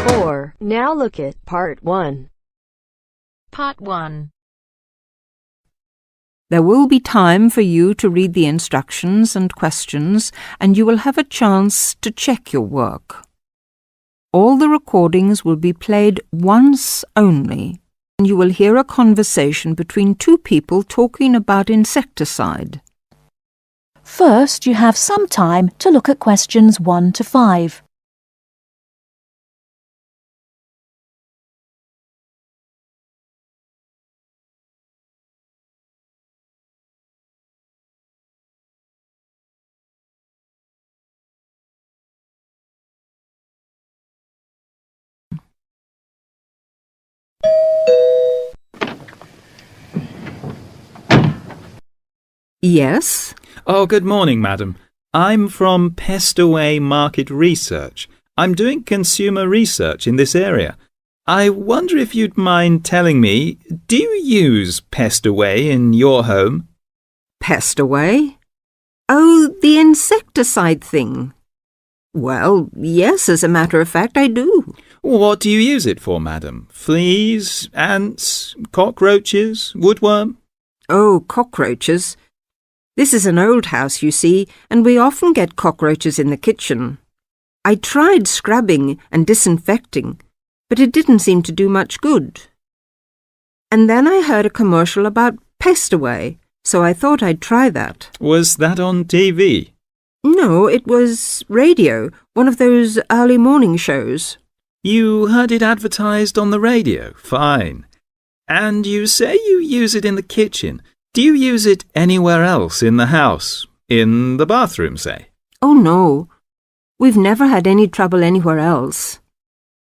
4. Now look at Part 1. Part 1. There will be time for you to read the instructions and questions, and you will have a chance to check your work. All the recordings will be played once only, and you will hear a conversation between two people talking about insecticide. First, you have some time to look at questions 1 to 5. Yes? Oh, good morning, madam. I'm from Pestaway Market Research. I'm doing consumer research in this area. I wonder if you'd mind telling me, do you use Pestaway in your home? Pestaway? Oh, the insecticide thing. Well, yes, as a matter of fact, I do. What do you use it for, madam? Fleas, ants, cockroaches, woodworm? Oh, cockroaches. This is an old house, you see, and we often get cockroaches in the kitchen. I tried scrubbing and disinfecting, but it didn't seem to do much good. And then I heard a commercial about Pestaway, so I thought I'd try that. Was that on TV? No, it was radio, one of those early morning shows. You heard it advertised on the radio? Fine. And you say you use it in the kitchen. Do you use it anywhere else in the house? In the bathroom, say? Oh, no. We've never had any trouble anywhere else.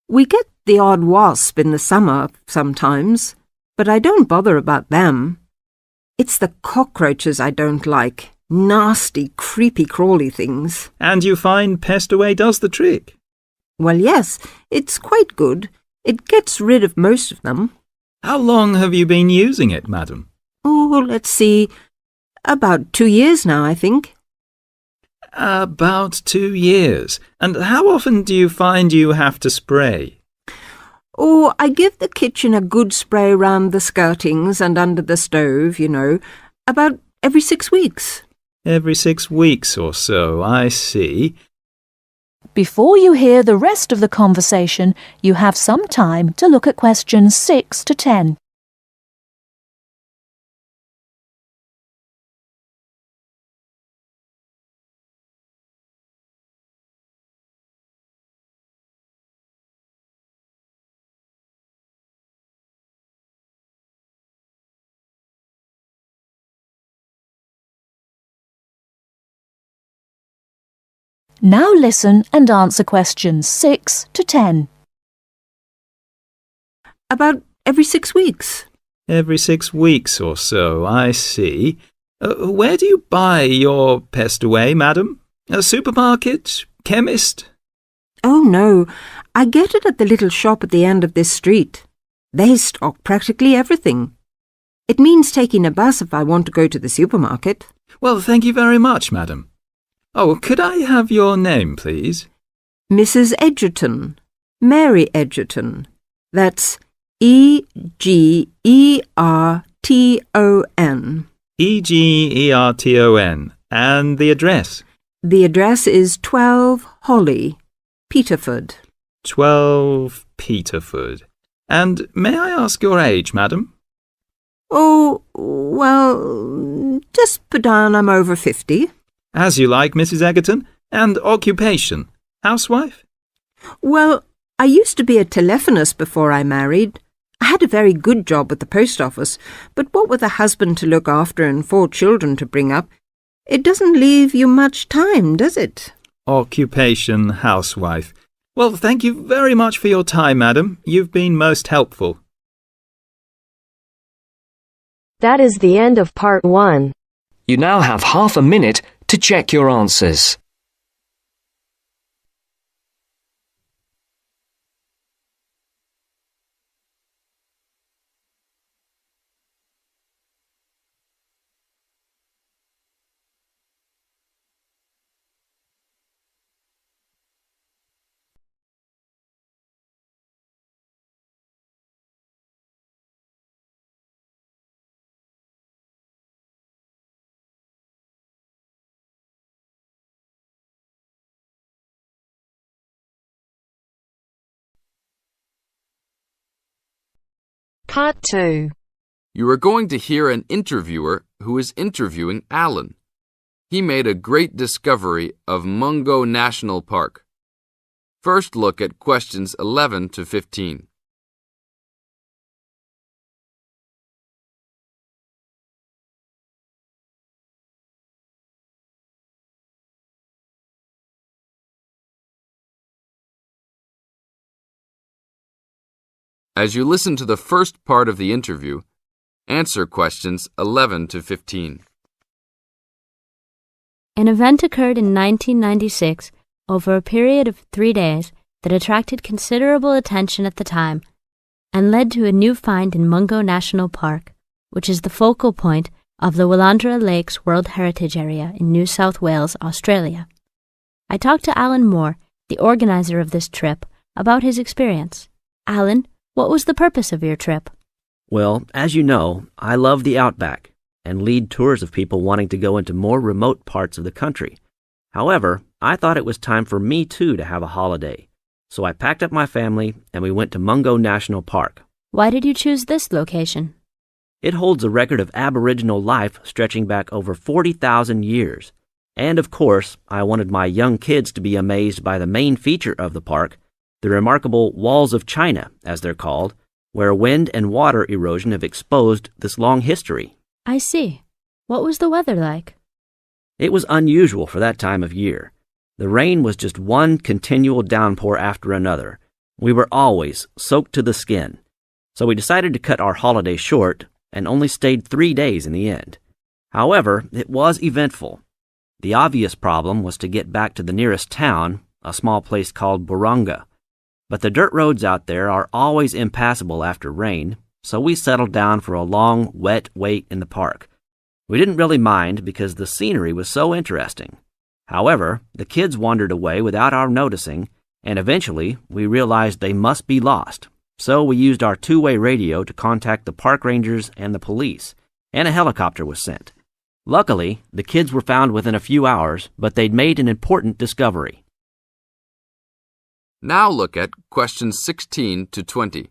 We get the odd wasp in the summer sometimes, but I don't bother about them. It's the cockroaches I don't like. Nasty, creepy, crawly things. And you find Pestaway does the trick? Well, yes, it's quite good. It gets rid of most of them. How long have you been using it, madam? Oh, let's see. About 2 years now, I think. About 2 years. And how often do you find you have to spray? Oh, I give the kitchen a good spray round the skirtings and under the stove, you know, about every 6 weeks. Every 6 weeks or so, I see. Before you hear the rest of the conversation, you have some time to look at questions 6 to 10. Now listen and answer questions 6 to 10. About every 6 weeks. Every 6 weeks or so, I see. Where do you buy your Pestaway, madam? A supermarket? Chemist? Oh, no. I get it at the little shop at the end of this street. They stock practically everything. It means taking a bus if I want to go to the supermarket. Well, thank you very much, madam. Oh, could I have your name, please? Mrs. Edgerton. Mary Edgerton. That's E-G-E-R-T-O-N. E-G-E-R-T-O-N. And the address? The address is 12 Holly, Peterford. 12 Peterford. And may I ask your age, madam? Oh, well, just put down I'm over 50. As you like, Mrs. Egerton. And occupation? Housewife? Well, I used to be a telephonist before I married. I had a very good job at the post office, but what with a husband to look after and 4 children to bring up, it doesn't leave you much time, does it? Occupation, housewife. Well, thank you very much for your time, madam. You've been most helpful. That is the end of Part 1. You now have half a minute to check your answers. Part 2. You are going to hear an interviewer who is interviewing Alan. He made a great discovery of Mungo National Park. First, look at questions 11 to 15. As you listen to the first part of the interview, answer questions 11 to 15. An event occurred in 1996 over a period of 3 days that attracted considerable attention at the time and led to a new find in Mungo National Park, which is the focal point of the Willandra Lakes World Heritage Area in New South Wales, Australia. I talked to Alan Moore, the organizer of this trip, about his experience. Alan, what was the purpose of your trip? Well, as you know, I love the outback and lead tours of people wanting to go into more remote parts of the country. However, I thought it was time for me too to have a holiday. So I packed up my family and we went to Mungo National Park. Why did you choose this location? It holds a record of Aboriginal life stretching back over 40,000 years. And of course, I wanted my young kids to be amazed by the main feature of the park, the remarkable Walls of China, as they're called, where wind and water erosion have exposed this long history. I see. What was the weather like? It was unusual for that time of year. The rain was just one continual downpour after another. We were always soaked to the skin. So we decided to cut our holiday short and only stayed 3 days in the end. However, it was eventful. The obvious problem was to get back to the nearest town, a small place called Burunga. But the dirt roads out there are always impassable after rain, so we settled down for a long, wet wait in the park. We didn't really mind because the scenery was so interesting. However, the kids wandered away without our noticing, and eventually we realized they must be lost. So we used our two-way radio to contact the park rangers and the police, and a helicopter was sent. Luckily, the kids were found within a few hours, but they'd made an important discovery. Now look at questions 16 to 20.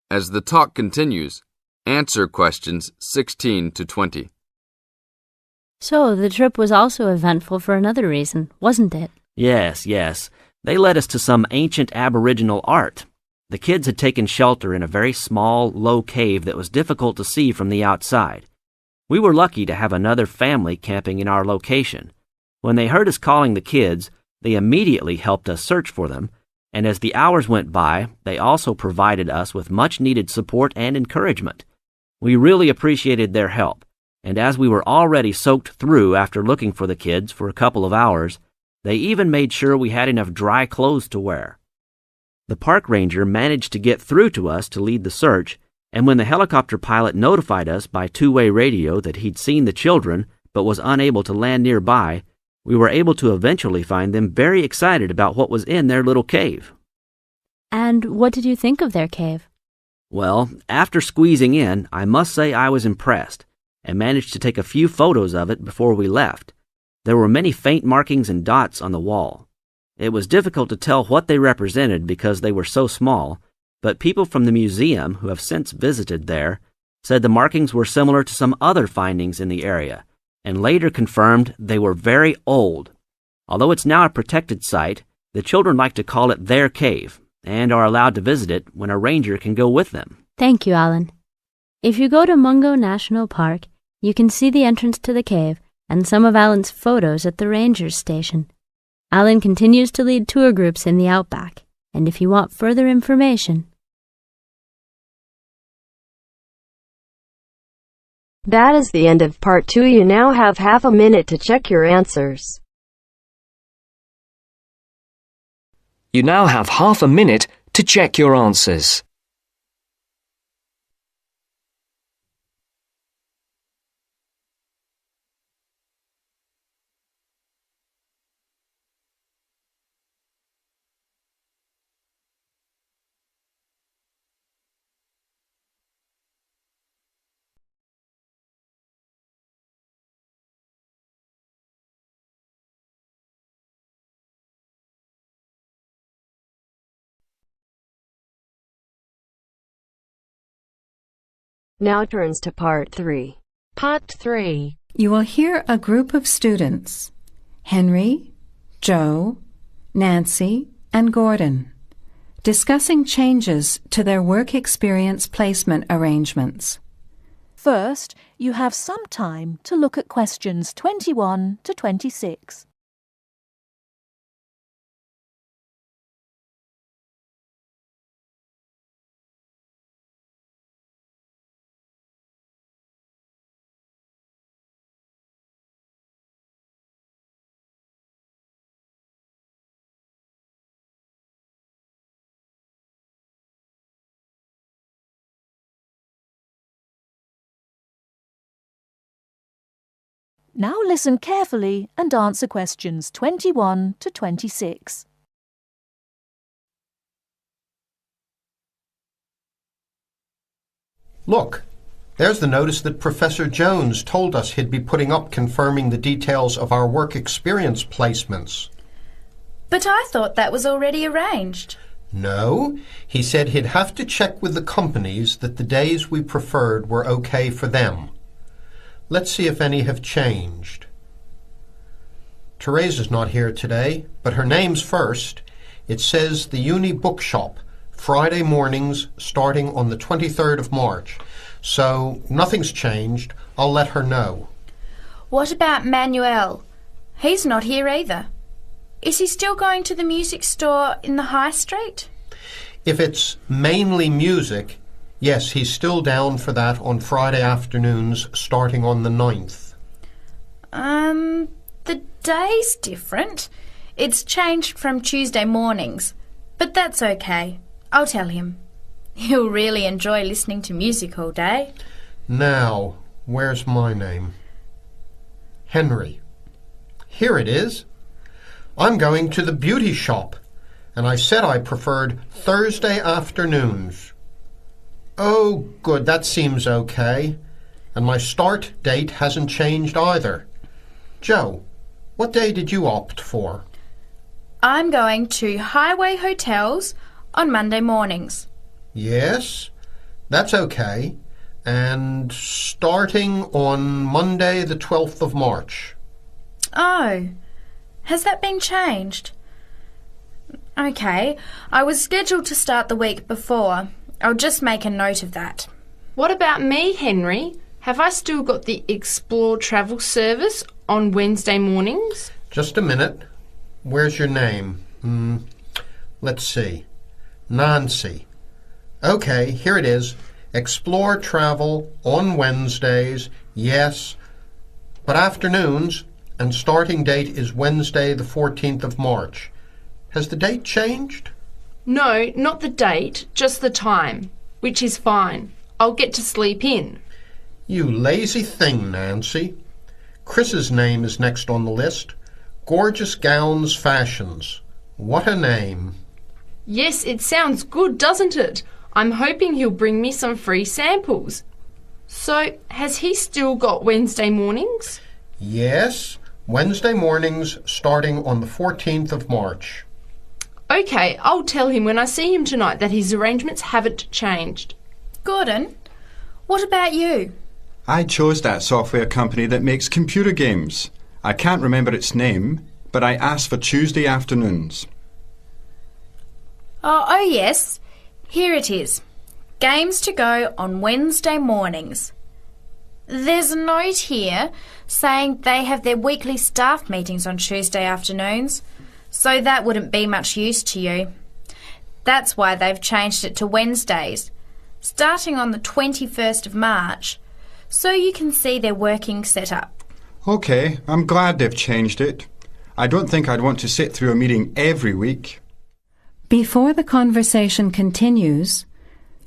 As the talk continues, answer questions 16 to 20. So, the trip was also eventful for another reason, wasn't it? Yes. They led us to some ancient Aboriginal art. The kids had taken shelter in a very small, low cave that was difficult to see from the outside. We were lucky to have another family camping in our location. When they heard us calling the kids, they immediately helped us search for them, and as the hours went by, they also provided us with much-needed support and encouragement. We really appreciated their help. And as we were already soaked through after looking for the kids for a couple of hours, they even made sure we had enough dry clothes to wear. The park ranger managed to get through to us to lead the search, and when the helicopter pilot notified us by two-way radio that he'd seen the children but was unable to land nearby, we were able to eventually find them very excited about what was in their little cave. And what did you think of their cave? Well, after squeezing in, I must say I was impressed, and managed to take a few photos of it before we left. There were many faint markings and dots on the wall. It was difficult to tell what they represented because they were so small, but people from the museum who have since visited there said the markings were similar to some other findings in the area, and later confirmed they were very old. Although it's now a protected site, the children like to call it their cave, and are allowed to visit it when a ranger can go with them. Thank you, Alan. If you go to Mungo National Park, you can see the entrance to the cave and some of Alan's photos at the ranger's station. Alan continues to lead tour groups in the outback, and if you want further information... That is the end of part 2. You now have half a minute to check your answers. You now have half a minute to check your answers. Now turns to part 3. Part 3. You will hear a group of students, Henry, Joe, Nancy, and Gordon, discussing changes to their work experience placement arrangements. First, you have some time to look at questions 21 to 26. Now listen carefully and answer questions 21 to 26. Look, there's the notice that Professor Jones told us he'd be putting up confirming the details of our work experience placements. But I thought that was already arranged. No, he said he'd have to check with the companies that the days we preferred were okay for them. Let's see if any have changed. Teresa's not here today, but her name's first. It says the Uni Bookshop, Friday mornings starting on the 23rd of March. So nothing's changed. I'll let her know. What about Manuel? He's not here either. Is he still going to the music store in the High Street? If it's mainly music, yes, he's still down for that on Friday afternoons starting on the 9th. The day's different. It's changed from Tuesday mornings, but that's okay. I'll tell him. He'll really enjoy listening to music all day. Now, where's my name? Henry. Here it is. I'm going to the beauty shop, and I said I preferred Thursday afternoons. Oh, good, that seems okay. And my start date hasn't changed either. Joe, what day did you opt for? I'm going to Highway Hotels on Monday mornings. Yes, that's okay. And starting on Monday the 12th of March. Oh, has that been changed? Okay, I was scheduled to start the week before. I'll just make a note of that. What about me, Henry? Have I still got the Explore travel service on Wednesday mornings? Just a minute. Where's your name? Let's see. Nancy. Okay, here it is. Explore travel on Wednesdays, yes, but afternoons, and starting date is Wednesday the 14th of March. Has the date changed? No, not the date, just the time, which is fine. I'll get to sleep in. You lazy thing, Nancy. Chris's name is next on the list. Gorgeous Gowns Fashions. What a name. Yes, it sounds good, doesn't it? I'm hoping he'll bring me some free samples. So, has he still got Wednesday mornings? Yes, Wednesday mornings starting on the 14th of March. Okay, I'll tell him when I see him tonight that his arrangements haven't changed. Gordon, what about you? I chose that software company that makes computer games. I can't remember its name, but I asked for Tuesday afternoons. Oh, yes. Here it is. Games to go on Wednesday mornings. There's a note here saying they have their weekly staff meetings on Tuesday afternoons, so that wouldn't be much use to you. That's why they've changed it to Wednesdays, starting on the 21st of March, so you can see their working setup. OK, I'm glad they've changed it. I don't think I'd want to sit through a meeting every week. Before the conversation continues,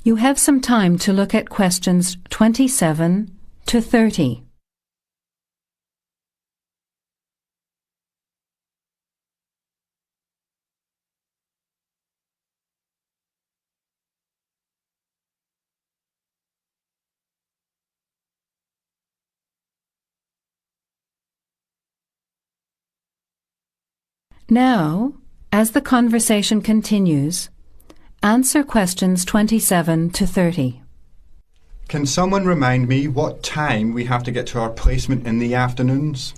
you have some time to look at questions 27 to 30. Now, as the conversation continues, answer questions 27 to 30. Can someone remind me what time we have to get to our placement in the afternoons?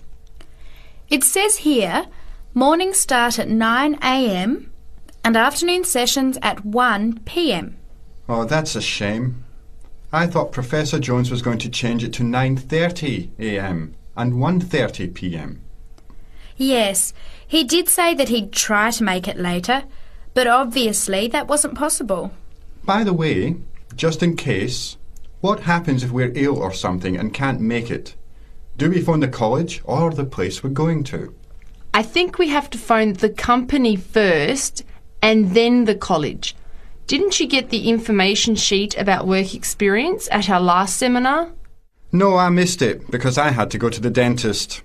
It says here, mornings start at 9 a.m. and afternoon sessions at 1 p.m. Oh, that's a shame. I thought Professor Jones was going to change it to 9:30 a.m. and 1:30 p.m. Yes, he did say that he'd try to make it later, but obviously that wasn't possible. By the way, just in case, what happens if we're ill or something and can't make it? Do we phone the college or the place we're going to? I think we have to phone the company first and then the college. Didn't you get the information sheet about work experience at our last seminar? No, I missed it because I had to go to the dentist.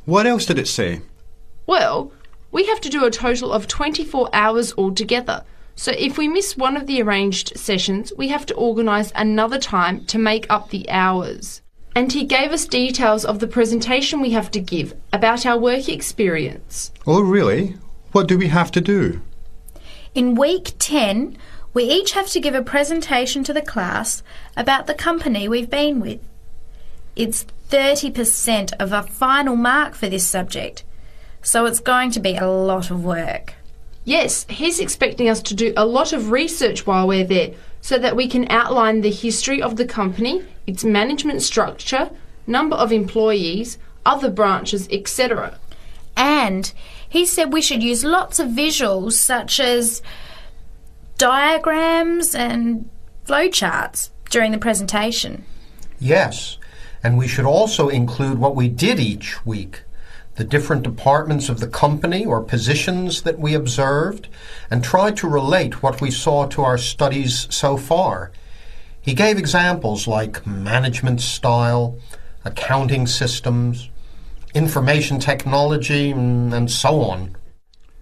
What else did it say? Well, we have to do a total of 24 hours altogether. So if we miss one of the arranged sessions, we have to organise another time to make up the hours. And he gave us details of the presentation we have to give about our work experience. Oh, really? What do we have to do? In week 10, we each have to give a presentation to the class about the company we've been with. It's 30% of our final mark for this subject, so it's going to be a lot of work. Yes, he's expecting us to do a lot of research while we're there so that we can outline the history of the company, its management structure, number of employees, other branches, etc. And he said we should use lots of visuals such as diagrams and flowcharts during the presentation. Yes, and we should also include what we did each week, the different departments of the company or positions that we observed, and try to relate what we saw to our studies so far. He gave examples like management style, accounting systems, information technology, and so on.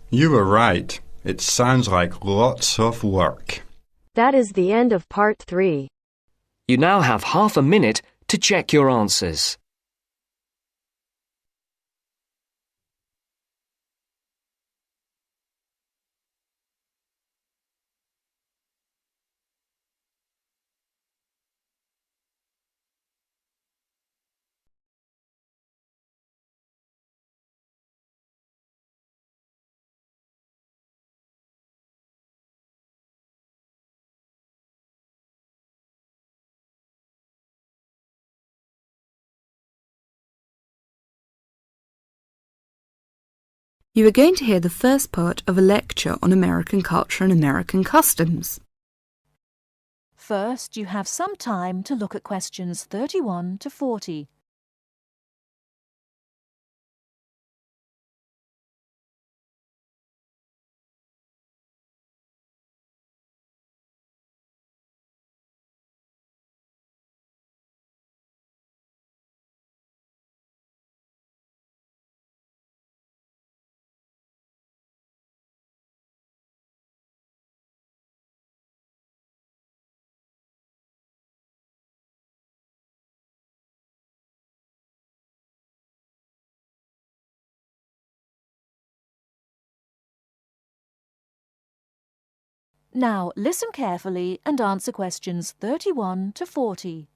You were right. It sounds like lots of work. That is the end of part 3. You now have half a minute to check your answers. You are going to hear the first part of a lecture on American culture and American customs. First, you have some time to look at questions 31 to 40. Now, listen carefully and answer questions 31 to 40.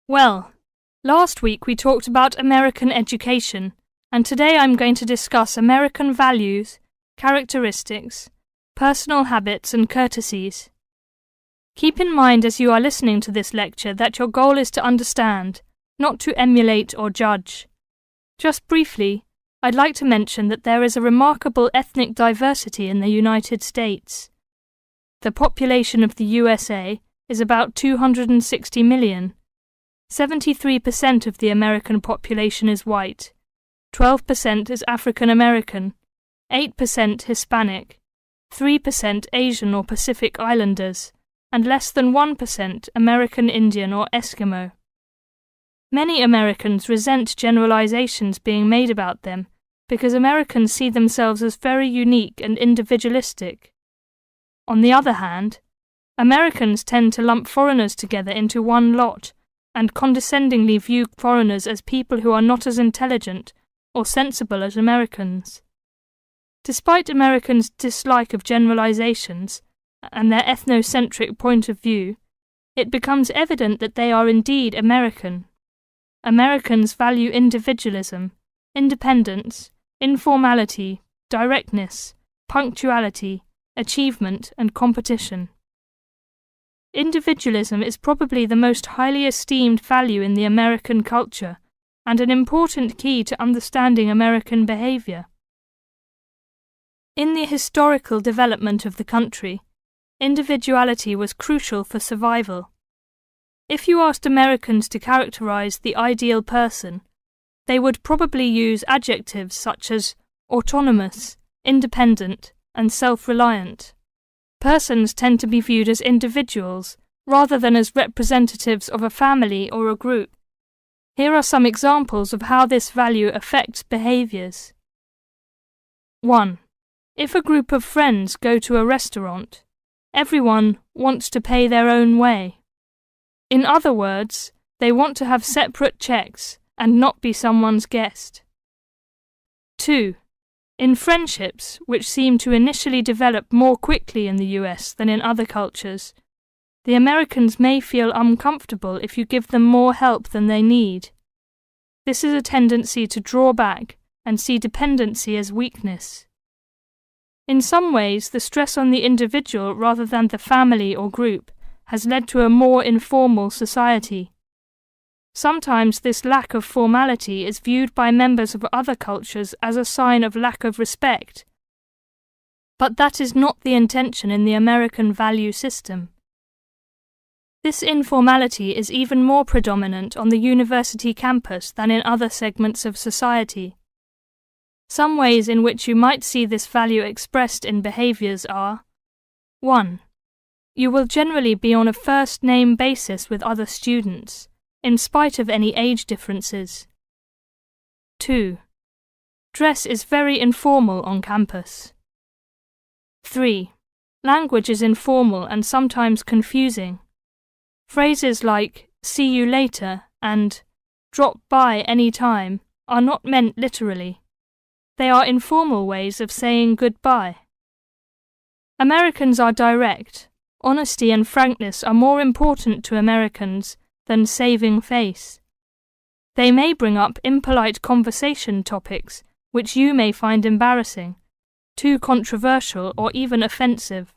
Well, last week we talked about American education, and today I'm going to discuss American values, characteristics, personal habits and courtesies. Keep in mind as you are listening to this lecture that your goal is to understand, not to emulate or judge. Just briefly, I'd like to mention that there is a remarkable ethnic diversity in the United States. The population of the USA is about 260 million. 73% of the American population is white, 12% is African American, 8% Hispanic, 3% Asian or Pacific Islanders, and less than 1% American Indian or Eskimo. Many Americans resent generalizations being made about them because Americans see themselves as very unique and individualistic. On the other hand, Americans tend to lump foreigners together into one lot and condescendingly view foreigners as people who are not as intelligent or sensible as Americans. Despite Americans' dislike of generalizations, and their ethnocentric point of view, it becomes evident that they are indeed American. Americans value individualism, independence, informality, directness, punctuality, achievement, and competition. Individualism is probably the most highly esteemed value in the American culture and an important key to understanding American behavior. In the historical development of the country, individuality was crucial for survival. If you asked Americans to characterize the ideal person, they would probably use adjectives such as autonomous, independent, and self-reliant. Persons tend to be viewed as individuals rather than as representatives of a family or a group. Here are some examples of how this value affects behaviors. 1. If a group of friends go to a restaurant, everyone wants to pay their own way. In other words, they want to have separate checks and not be someone's guest. 2. In friendships, which seem to initially develop more quickly in the US than in other cultures, the Americans may feel uncomfortable if you give them more help than they need. This is a tendency to draw back and see dependency as weakness. In some ways, the stress on the individual rather than the family or group has led to a more informal society. Sometimes this lack of formality is viewed by members of other cultures as a sign of lack of respect. But that is not the intention in the American value system. This informality is even more predominant on the university campus than in other segments of society. Some ways in which you might see this value expressed in behaviors are: 1. You will generally be on a first-name basis with other students, in spite of any age differences. 2. Dress is very informal on campus. 3. Language is informal and sometimes confusing. Phrases like "see you later" and "drop by any time" are not meant literally. They are informal ways of saying goodbye. Americans are direct. Honesty and frankness are more important to Americans than saving face. They may bring up impolite conversation topics which you may find embarrassing, too controversial, or even offensive.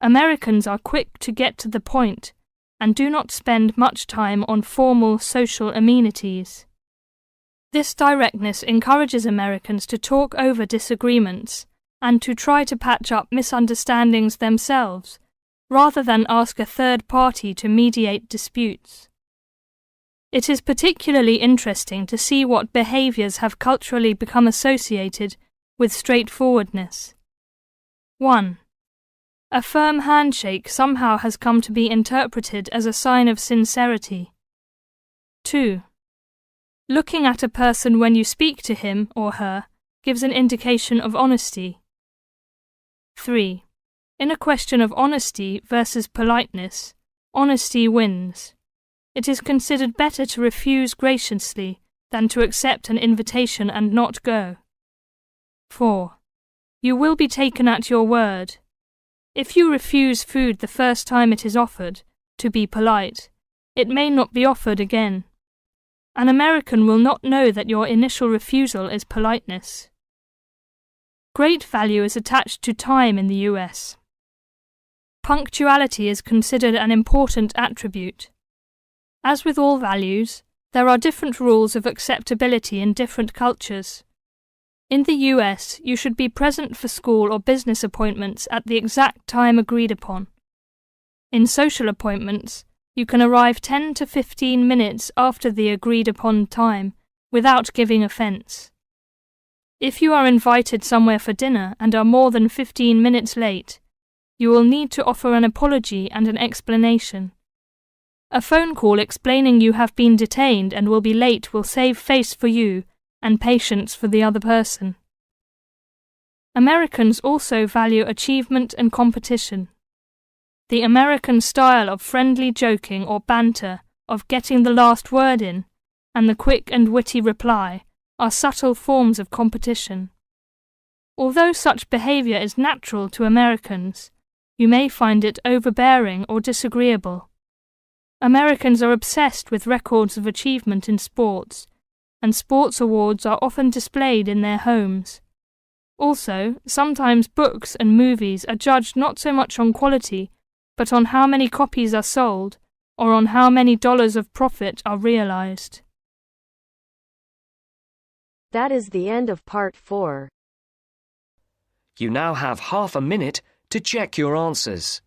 Americans are quick to get to the point and do not spend much time on formal social amenities. This directness encourages Americans to talk over disagreements and to try to patch up misunderstandings themselves, rather than ask a third party to mediate disputes. It is particularly interesting to see what behaviors have culturally become associated with straightforwardness. 1. A firm handshake somehow has come to be interpreted as a sign of sincerity. 2. Looking at a person when you speak to him or her gives an indication of honesty. 3. In a question of honesty versus politeness, honesty wins. It is considered better to refuse graciously than to accept an invitation and not go. 4. You will be taken at your word. If you refuse food the first time it is offered, to be polite, it may not be offered again. An American will not know that your initial refusal is politeness. Great value is attached to time in the US. Punctuality is considered an important attribute. As with all values, there are different rules of acceptability in different cultures. In the US, you should be present for school or business appointments at the exact time agreed upon. In social appointments, you can arrive 10 to 15 minutes after the agreed upon time without giving offence. If you are invited somewhere for dinner and are more than 15 minutes late, you will need to offer an apology and an explanation. A phone call explaining you have been detained and will be late will save face for you and patience for the other person. Americans also value achievement and competition. The American style of friendly joking or banter, of getting the last word in, and the quick and witty reply are subtle forms of competition. Although such behavior is natural to Americans, You may find it overbearing or disagreeable. Americans are obsessed with records of achievement in sports, and sports awards are often displayed in their homes. Also, sometimes books and movies are judged not so much on quality, but on how many copies are sold, or on how many dollars of profit are realized. That is the end of part 4. You now have half a minute to check your answers.